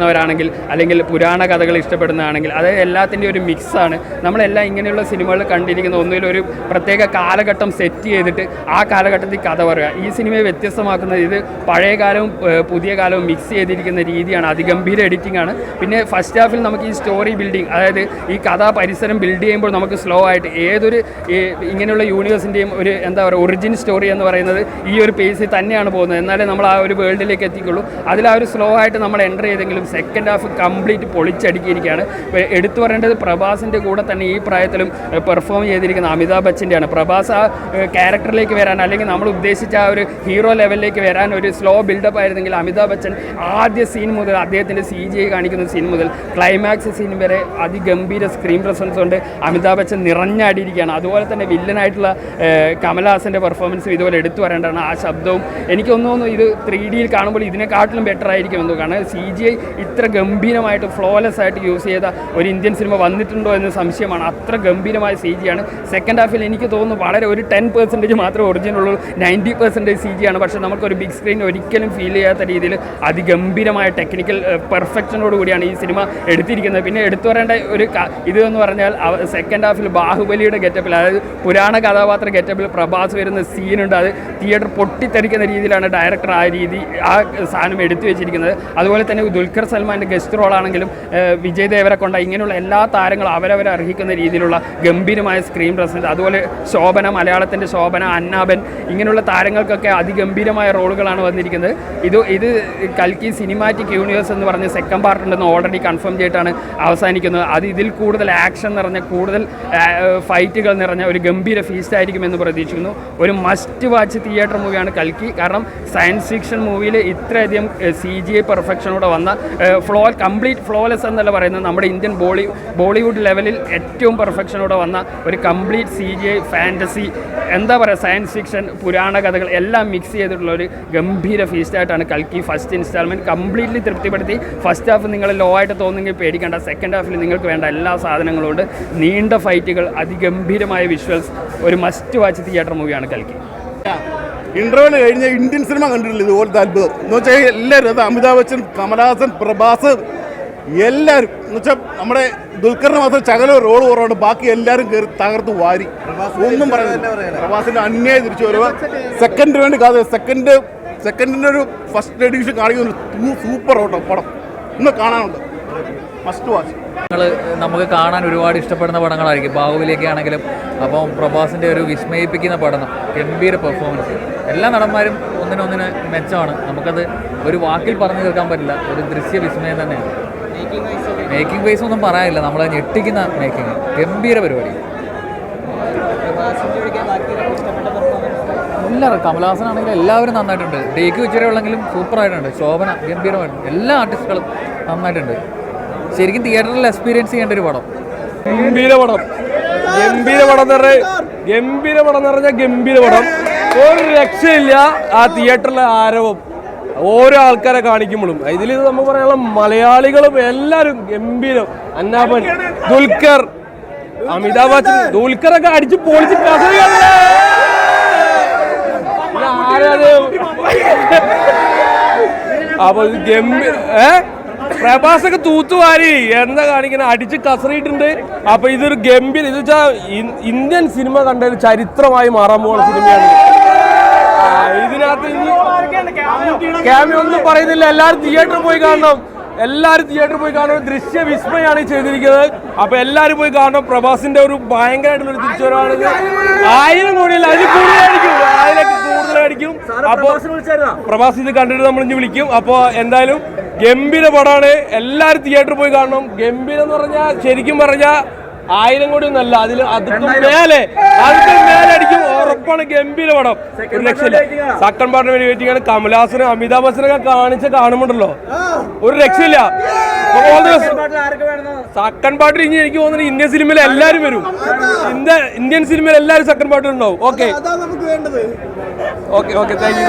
ാണെങ്കിൽ അല്ലെങ്കിൽ പുരാണ കഥകൾ ഇഷ്ടപ്പെടുന്നതാണെങ്കിൽ അത് എല്ലാത്തിൻ്റെ ഒരു മിക്സാണ്. നമ്മളെല്ലാം ഇങ്ങനെയുള്ള സിനിമകൾ കണ്ടിരിക്കുന്ന ഒന്നിലൊരു പ്രത്യേക കാലഘട്ടം സെറ്റ് ചെയ്തിട്ട് ആ കാലഘട്ടത്തിൽ കഥ പറയുക. ഈ സിനിമയെ വ്യത്യസ്തമാക്കുന്നത് ഇത് പഴയ കാലവും പുതിയ കാലവും മിക്സ് ചെയ്തിരിക്കുന്ന രീതിയാണ്. അതിഗംഭീര എഡിറ്റിംഗ് ആണ്. പിന്നെ ഫസ്റ്റ് ഹാഫിൽ നമുക്ക് ഈ സ്റ്റോറി ബിൽഡിങ്, അതായത് ഈ കഥാ പരിസരം ബിൽഡ് ചെയ്യുമ്പോൾ നമുക്ക് സ്ലോ ആയിട്ട് ഏതൊരു ഇങ്ങനെയുള്ള യൂണിവേഴ്സിൻ്റെയും ഒരു എന്താ പറയുക ഒറിജിൻ സ്റ്റോറി എന്ന് പറയുന്നത് ഈ ഒരു പേസിൽ തന്നെയാണ് പോകുന്നത്. എന്നാലേ നമ്മൾ ആ ഒരു വേൾഡിലേക്ക് എത്തിക്കുള്ളൂ. അതിൽ ആ ഒരു സ്ലോ ആയിട്ട് നമ്മൾ എൻ്റർ ചെയ്തെങ്കിലും സെക്കൻഡ് ഹാഫ് കംപ്ലീറ്റ് പൊളിച്ചടിക്കിയിരിക്കുകയാണ്. എടുത്തു പറയേണ്ടത് പ്രഭാസിൻ്റെ കൂടെ തന്നെ ഈ പ്രായത്തിലും പെർഫോം ചെയ്തിരിക്കുന്ന അമിതാഭ് ബച്ചൻ്റെയാണ്. പ്രഭാസ് ആ ക്യാരക്ടറിലേക്ക് വരാൻ അല്ലെങ്കിൽ നമ്മൾ ഉദ്ദേശിച്ച ആ ഒരു ഹീറോ ലെവലിലേക്ക് വരാൻ ഒരു സ്ലോ ബിൽഡപ്പ് ആയിരുന്നെങ്കിൽ അമിതാഭ് ബച്ചൻ ആദ്യ സീൻ മുതൽ അദ്ദേഹത്തിൻ്റെ CGI കാണിക്കുന്ന സീൻ മുതൽ ക്ലൈമാക്സ് സീൻ വരെ അതിഗംഭീര സ്ക്രീൻ പ്രസൻസ് കൊണ്ട് അമിതാഭ് ബച്ചൻ നിറഞ്ഞാടിയിരിക്കുകയാണ്. അതുപോലെ തന്നെ വില്ലനായിട്ടുള്ള കമൽഹാസൻ്റെ പെർഫോമൻസും ഇതുപോലെ എടുത്തു വരേണ്ടതാണ്. ആ ശബ്ദവും എനിക്ക് തോന്നുന്നു ഇത് 3Dയിൽ കാണുമ്പോൾ ഇതിനെക്കാട്ടിലും ബെറ്റർ ആയിരിക്കുമെന്ന്. കാരണം CGI ഇത്ര ഗംഭീരമായിട്ട് ഫ്ലോലെസ് ആയിട്ട് യൂസ് ചെയ്ത ഒരു ഇന്ത്യൻ സിനിമ വന്നിട്ടുണ്ടോ എന്ന് സംശയമാണ്. അത്ര ഗംഭീരമായ CGI ആണ്. സെക്കൻഡ് ഹാഫിൽ എനിക്ക് തോന്നുന്നു വളരെ ഒരു 10% മാത്രമേ ഒറിജിനുള്ളൂ. 90% CGI ആണ്. പക്ഷേ നമുക്കൊരു ബിഗ് സ്ക്രീൻ ഒരിക്കലും ഫീൽ ചെയ്യാത്ത രീതിയിൽ അതിഗംഭീരമായ ടെക്നിക്കൽ പെർഫെക്ഷനോട് കൂടിയാണ് ഈ സിനിമ എടുത്തിരിക്കുന്നത്. പിന്നെ എടുത്തു പറയേണ്ട ഒരു ഇതെന്ന് പറഞ്ഞാൽ സെക്കൻഡ് ഹാഫിൽ ബാഹുബലിയുടെ ഗെറ്റപ്പിൽ, അതായത് പുരാണ കഥാപാത്ര ഗെറ്റപ്പിൽ പ്രഭാസ് വരുന്ന സീനുണ്ട്. അത് തിയേറ്റർ പൊട്ടിത്തെറിക്കുന്ന രീതിയിലാണ് ഡയറക്ടർ ആ സാധനം എടുത്തു വെച്ചിരിക്കുന്നത്. അതുപോലെ തന്നെ ദുൽഖർ സൽമാൻ്റെ ഗസ്റ്റ് റോളാണെങ്കിലും വിജയ് ദേവരക്കൊണ്ട ഇങ്ങനെയുള്ള എല്ലാ താരങ്ങളും അവരവരെ അർഹിക്കുന്ന രീതിയിലുള്ള ഗംഭീരമായ സ്ക്രീൻ പ്രസൻസ്. അതുപോലെ ശോഭന, മലയാളത്തിൻ്റെ ശോഭന, അന്നാബൻ, ഇങ്ങനെയുള്ള താരങ്ങൾക്കൊക്കെ അതിഗംഭീരമായ റോളുകളാണ് വന്നിരിക്കുന്നത്. ഇത് കൽക്കി സിനിമാറ്റിക് യൂണിവേഴ്സ് എന്ന് പറഞ്ഞ് സെക്കൻഡ് പാർട്ട് ഉണ്ടെന്ന് ഓൾറെഡി കൺഫേം ചെയ്തിട്ടാണ് അവസാനിക്കുന്നത്. അത് ഇതിൽ കൂടുതൽ ആക്ഷൻ നിറഞ്ഞ, കൂടുതൽ ഫൈറ്റുകൾ നിറഞ്ഞ ഒരു ഗംഭീര ഫീസ്റ്റ് ആയിരിക്കുമെന്ന് പ്രതീക്ഷിക്കുന്നു. ഒരു മസ്റ്റ് വാച്ച് തിയേറ്റർ മൂവിയാണ് കൽക്കി. കാരണം സയൻസ് ഫിക്ഷൻ മൂവിയിൽ ഇത്രയധികം CGI പെർഫെക്ഷനോടെ വന്ന കംപ്ലീറ്റ് ഫ്ലോലെസ് എന്നല്ല പറയുന്നത്, നമ്മുടെ ഇന്ത്യൻ ബോളിവുഡ് ലെവലിൽ ഏറ്റവും പെർഫെക്ഷനോടെ വന്ന ഒരു കംപ്ലീറ്റ് CGI ഫാൻറ്റസി, എന്താ പറയുക, സയൻസ് ഫിക്ഷൻ, പുരാണ കഥകൾ എല്ലാം മിക്സ് ചെയ്തിട്ടുള്ള ഒരു ഗംഭീര ഫീസ്റ്റായിട്ടാണ് കൽക്കി ഫസ്റ്റ് ഇൻസ്റ്റാൾമെൻറ്റ് കംപ്ലീറ്റ്ലി തൃപ്തിപ്പെടുത്തി. ഫസ്റ്റ് ഹാഫ് നിങ്ങൾ ലോ ആയിട്ട് തോന്നുമെങ്കിൽ പേടിക്കേണ്ട. സെക്കൻഡ് ഹാഫിൽ നിങ്ങൾക്ക് വേണ്ട എല്ലാ സാധനങ്ങളും ഉണ്ട്. നീണ്ട ഫൈറ്റുകൾ, അതിഗംഭീരമായ വിഷ്വൽസ്, ഒരു മസ്റ്റ് വാച്ച് തിയേറ്റർ മൂവിയാണ് കൽക്കി. ഇന്റർവെൽ കഴിഞ്ഞ ഇന്ത്യൻ സിനിമ കണ്ടിട്ടില്ല ഇതുപോലത്തെ അത്ഭുതം എന്ന് വെച്ചാൽ എല്ലാവരും, അത് അമിതാഭ് ബച്ചൻ, കമൽഹാസൻ, പ്രഭാസ്, എല്ലാവരും എന്ന് വെച്ചാൽ നമ്മുടെ ദുൽഖറിന് മാത്രം ചകല റോള് കുറവുണ്ട്. ബാക്കി എല്ലാവരും കയറി തകർത്ത് വാരി. ഒന്നും പറയുന്നില്ല. പ്രഭാസിന്റെ അന്യായം തിരിച്ചു വരുക. സെക്കൻഡ് വേണ്ടി കാതെ സെക്കൻഡിൻ്റെ ഒരു ഫസ്റ്റ് എഡിഷൻ കാണിക്കുന്ന സൂപ്പർ ഓട്ടോ പടം ഇന്ന് കാണാനുണ്ട്. Must watch. നമുക്ക് കാണാൻ ഒരുപാട് ഇഷ്ടപ്പെടുന്ന പടങ്ങളായിരിക്കും. ബാഹുബലിയൊക്കെ ആണെങ്കിലും അപ്പം പ്രഭാസിൻ്റെ ഒരു വിസ്മയിപ്പിക്കുന്ന പഠനം, ഗംഭീര പെർഫോമൻസ്, എല്ലാ നടന്മാരും ഒന്നിനൊന്നിന് മെച്ചമാണ്. നമുക്കത് ഒരു വാക്കിൽ പറഞ്ഞു തീർക്കാൻ പറ്റില്ല. ഒരു ദൃശ്യ വിസ്മയം തന്നെയാണ്. മേക്കിംഗ് വൈസ് ഒന്നും പറയാനില്ല. നമ്മളെ ഞെട്ടിക്കുന്ന മേക്കിംഗ്, ഗംഭീര പരിപാടി. എല്ലാവരും, കമൽഹാസനാണെങ്കിലും എല്ലാവരും നന്നായിട്ടുണ്ട്. ടേക്ക് വെച്ചിട്ട് ഉള്ളെങ്കിലും സൂപ്പറായിട്ടുണ്ട്. ശോഭന ഗംഭീരമായിട്ടുണ്ട്. എല്ലാ ആർട്ടിസ്റ്റുകളും നന്നായിട്ടുണ്ട്. ശരിക്കും തിയേറ്ററിൽ എക്സ്പീരിയൻസ് ചെയ്യേണ്ട ഒരു പടം. ഗംഭീര പടം എന്ന് പറഞ്ഞാൽ ഗംഭീര പടം. ഒരു രക്ഷയില്ല. ആ തിയേറ്ററിലെ ആരവം ഓരോ ആൾക്കാരെ കാണിക്കുമ്പോഴും ഇതിൽ നമുക്ക് പറയാനുള്ള മലയാളികളും എല്ലാവരും ഗംഭീരം. അന്നാബൻ, ദുൽഖർ, അമിതാഭ് ബച്ചൻ, ദുൽഖറൊക്കെ അടിച്ച് പൊളിച്ച് അപ്പൊ പ്രഭാസൊക്കെ തൂത്തുവാരി എന്താ കാണിക്കുന്നത്, അടിച്ച് കസറിയിട്ടുണ്ട്. അപ്പൊ ഇതൊരു ഗംഭീര, ഇത് വെച്ചാൽ ഇന്ത്യൻ സിനിമ കണ്ട ഒരു ചരിത്രമായി മാറാൻ പോകുന്ന സിനിമയാണ്. ഇതിനകത്ത് ക്യാമിയോ ഒന്നും പറയുന്നില്ല. എല്ലാവരും തിയേറ്ററിൽ പോയി കാണണം. ദൃശ്യ വിസ്മയാണ് ചെയ്തിരിക്കുന്നത്. അപ്പൊ എല്ലാവരും പോയി കാണണം. പ്രഭാസിന്റെ ഒരു ഭയങ്കരമായിട്ടുള്ള ഒരു തിരിച്ചുവരവാണിത്. 1000 കോടിയല്ല, അതിൽ കൂടുതലായിരിക്കും. അപ്പൊ പ്രഭാസ് ഇത് കണ്ടിട്ട് നമ്മൾ ഇനി വിളിക്കും. അപ്പൊ എന്തായാലും ഗംഭീര പടമാണ്. എല്ലാവരും തിയേറ്ററിൽ പോയി കാണണം. ഗംഭീരം എന്ന് പറഞ്ഞാൽ ശരിക്കും പറഞ്ഞാൽ 1000 കോടി ഒന്നല്ല, അതിന്റെ മേലെ അടിക്കും ഉറപ്പാണ്. ഗംഭീര പടം, ഒരു രക്ഷയില്ല. സെക്കൻഡ് പാർട്ടിന് വേണ്ടി വെയിറ്റിംഗ് ആണ്. കമൽഹാസനും അമിതാഭ് ബച്ചനൊക്കെ കാണുമ്പോണ്ടല്ലോ ഒരു രക്ഷയില്ല. സെക്കൻഡ് പാർട്ടിൽ ഇനി എനിക്ക് തോന്നുന്നു ഇന്ത്യൻ സിനിമയിൽ എല്ലാവരും വരും. ഇന്ത്യൻ സിനിമയിൽ എല്ലാവരും സെക്കൻഡ് പാർട്ടിൽ ഉണ്ടാവും. Okay thank you.